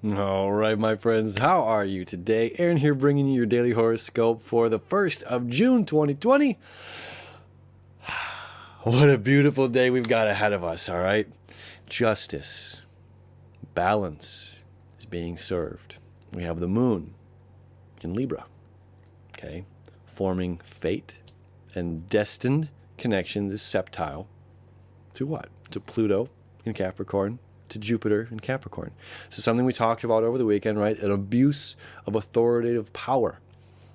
All right, my friends, how are you today? Aaron here bringing you your daily horoscope for the 1st of June 2020. What a beautiful day we've got ahead of us, all right? Justice, balance is being served. We have the moon in Libra, okay? Forming fate and destined connections is septile to what? To Pluto in Capricorn, to Jupiter in Capricorn. This is something we talked about over the weekend, right? An abuse of authoritative power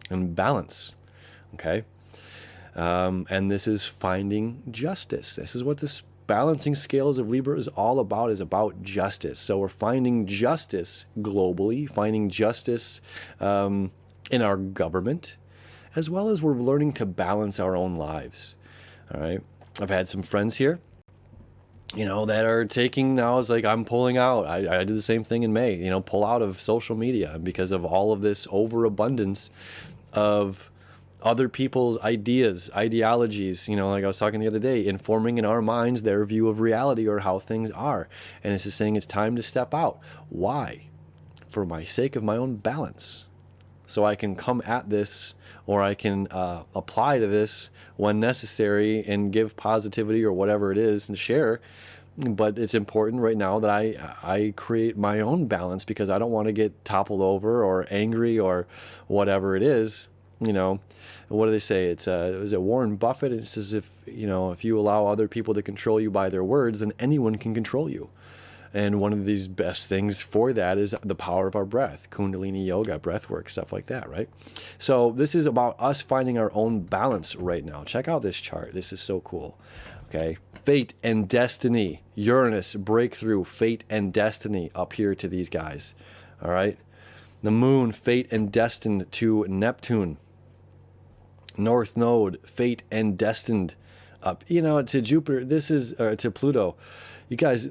and balance, okay? And this is finding justice. This is what this balancing scales of Libra is all about, is about justice. So we're finding justice globally, finding justice in our government, as well as we're learning to balance our own lives, all right? I've had some friends here that are taking now is like, I'm pulling out. I did the same thing in May, pull out of social media because of all of this overabundance of other people's ideas, ideologies, like I was talking the other day, informing in our minds their view of reality or how things are. And it's just saying it's time to step out. Why? For my sake of my own balance. So I can come at this, or I can apply to this when necessary and give positivity or whatever it is and share. But it's important right now that I create my own balance, because I don't want to get toppled over or angry or whatever it is. What do they say? It's was it Warren Buffett? It says if you allow other people to control you by their words, then anyone can control you. And one of these best things for that is the power of our breath, Kundalini yoga, breath work, stuff like that, right? So this is about us finding our own balance right now. Check out this chart. This is so cool. Okay. Fate and destiny, Uranus, breakthrough, fate and destiny up here to these guys. All right. The moon, fate and destined to Neptune. North node, fate and destined up, to Jupiter. This is to Pluto. You guys,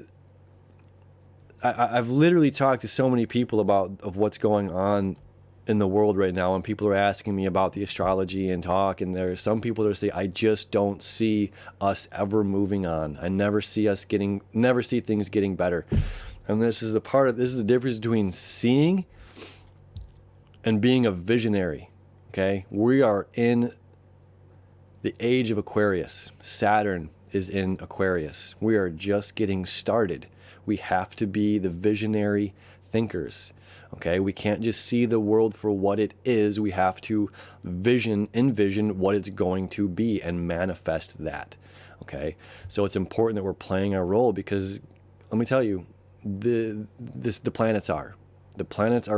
I've literally talked to so many people of what's going on in the world right now, and people are asking me about the astrology and talk, and there's some people that say, I just don't see us ever moving on. I never see things getting better. And this is the difference between seeing and being a visionary. Okay? We are in the age of Aquarius. Saturn is in Aquarius. We are just getting started. We have to be the visionary thinkers. Okay, we can't just see the world for what it is. We have to envision what it's going to be and manifest that. Okay, so it's important that we're playing our role, because let me tell you, the planets are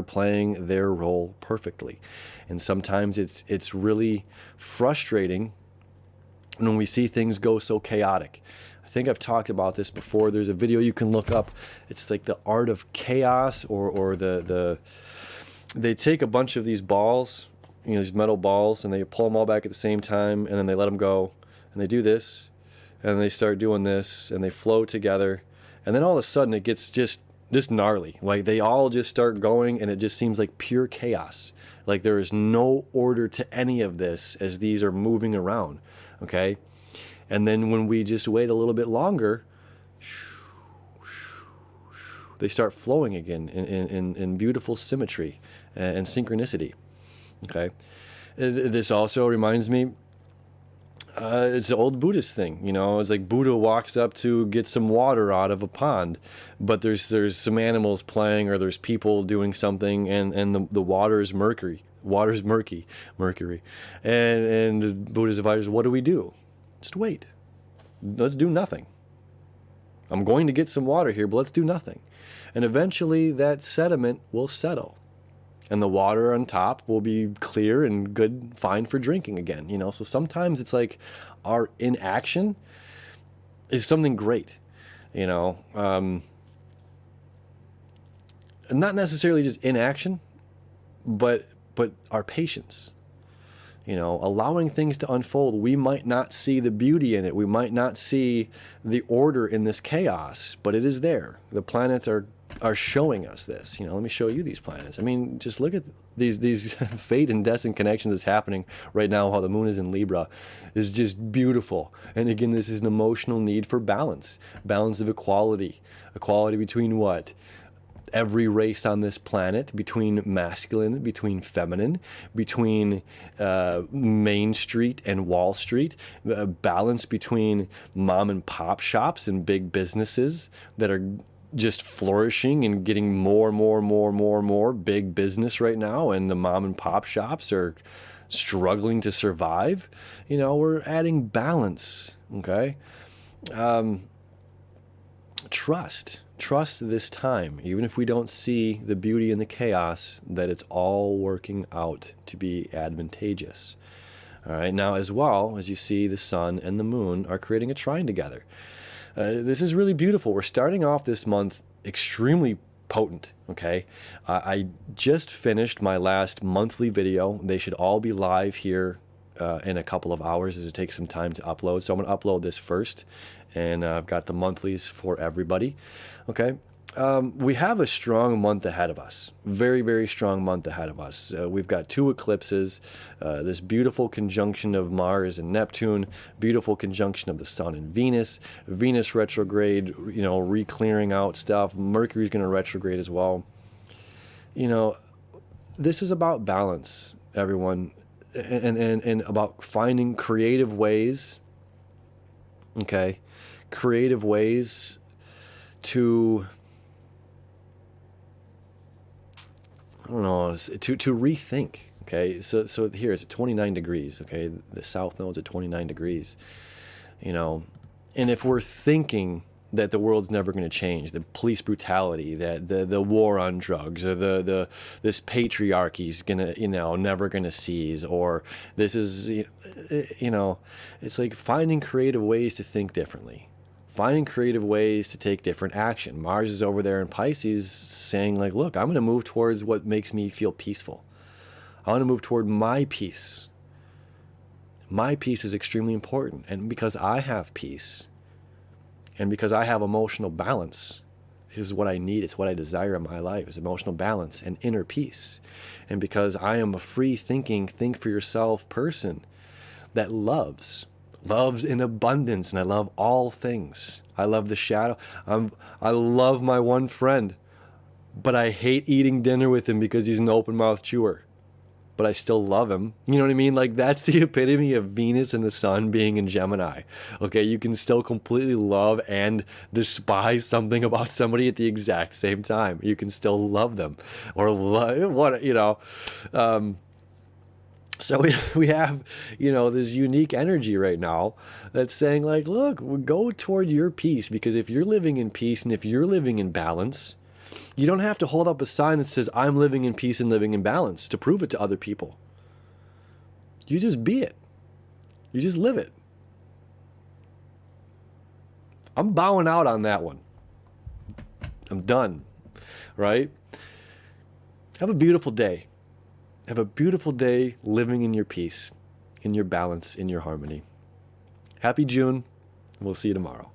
playing their role perfectly, and sometimes it's really frustrating when we see things go so chaotic. I think I've talked about this before. There's a video you can look up. It's like the art of chaos, or they take a bunch of these balls, these metal balls, and they pull them all back at the same time, and then they let them go, and they do this, and they start doing this, and they flow together, and then all of a sudden it gets just gnarly. Like they all just start going, and it just seems like pure chaos. Like there is no order to any of this as these are moving around. Okay. And then when we just wait a little bit longer, they start flowing again in beautiful symmetry and synchronicity. Okay. This also reminds me, it's an old Buddhist thing. It's like Buddha walks up to get some water out of a pond, but there's some animals playing, or there's people doing something, and the water is mercury. Water's mercury. And Buddha's advisors, what do we do? Just wait. Let's do nothing. I'm going to get some water here, but let's do nothing. And eventually that sediment will settle, and the water on top will be clear and good, fine for drinking again. So sometimes it's like our inaction is something great, not necessarily just inaction, but our patience. Allowing things to unfold. We might not see the beauty in it. We might not see the order in this chaos, but it is there. The planets are showing us this. Let me show you these planets. I mean, just look at these fate and destined connections that's happening right now while the moon is in Libra. Is just beautiful. And again, this is an emotional need for balance of equality between what? every race on this planet, between masculine, between feminine, between Main Street and Wall Street, balance between mom and pop shops and big businesses that are just flourishing and getting more big business right now, and the mom and pop shops are struggling to survive. We're adding balance, okay? Trust this time, even if we don't see the beauty in the chaos, that it's all working out to be advantageous. All right, now as well, as you see, the sun and the moon are creating a trine together. This is really beautiful. We're starting off this month extremely potent, okay? I just finished my last monthly video. They should all be live here in a couple of hours, as it takes some time to upload. So I'm going to upload this first, and I've got the monthlies for everybody, okay? We have a strong month ahead of us. Very, very strong month ahead of us. We've got 2 eclipses, this beautiful conjunction of Mars and Neptune, beautiful conjunction of the Sun and Venus, Venus retrograde, re-clearing out stuff. Mercury's going to retrograde as well. This is about balance, everyone, and about finding creative ways, okay? Creative ways to, I don't know, to rethink, okay? So here it's at 29 degrees, okay? The south node's at 29 degrees, and if we're thinking that the world's never going to change, the police brutality, that the war on drugs, or this patriarchy's gonna, never gonna cease, or this is, it's like finding creative ways to think differently. Finding creative ways to take different action. Mars is over there in Pisces saying, like, look, I'm going to move towards what makes me feel peaceful. I want to move toward my peace. My peace is extremely important. And because I have peace, and because I have emotional balance, this is what I need, it's what I desire in my life, is emotional balance and inner peace. And because I am a free thinking, think for yourself person that loves in abundance, and I love all things. I love the shadow. I love my one friend, but I hate eating dinner with him because he's an open-mouthed chewer. But I still love him. You know what I mean? Like, that's the epitome of Venus and the sun being in Gemini. Okay, you can still completely love and despise something about somebody at the exact same time. You can still love them, or what, so we have, this unique energy right now that's saying, like, look, go toward your peace, because if you're living in peace and if you're living in balance, you don't have to hold up a sign that says, I'm living in peace and living in balance, to prove it to other people. You just be it. You just live it. I'm bowing out on that one. I'm done, right? Have a beautiful day. Have a beautiful day living in your peace, in your balance, in your harmony. Happy June. We'll see you tomorrow.